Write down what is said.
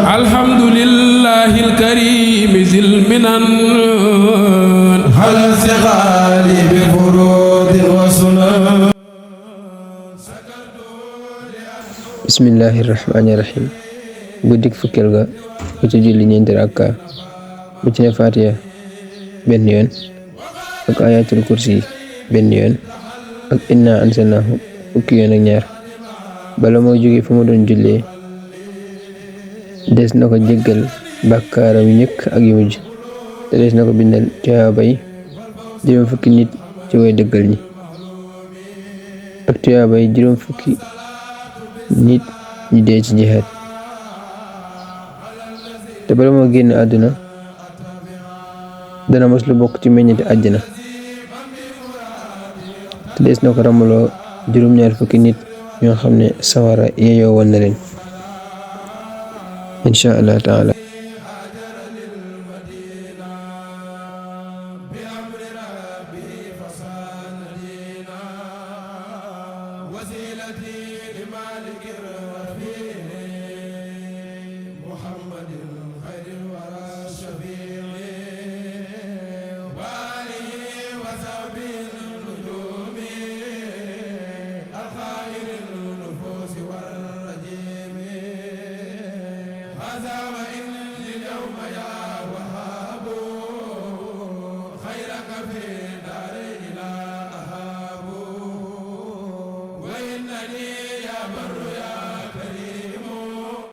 الحمد لله الكريم ذي المنن هل استغالي بفروض وسنن bismillahi rahmaani rahim guddik fukkeel ga ku ci julli ñeenti rakka bu ci ne fatiha benn yoon ak ayatul kursi benn yoon ak inna ansalnahu fukki yoon ak ñaar bala moo jóge fu mu doon jullee des na ko jéggal bàkkaaram yu njëkk ak yu mujj te des na ko bindal tuyaabay juróom fukki nit ci way dëggal ñi ak tuyaabay juróom fukki nit ñi dee ci jihaad te bala moo génn àdduna dana mos lu bokk ci meññeti àjjana te des na ko ramaloo juróom-ñaar fukki nit ñoo xam ne sawara yeeyoo woon na leen insha allah taala محمد خير الورى الشفيع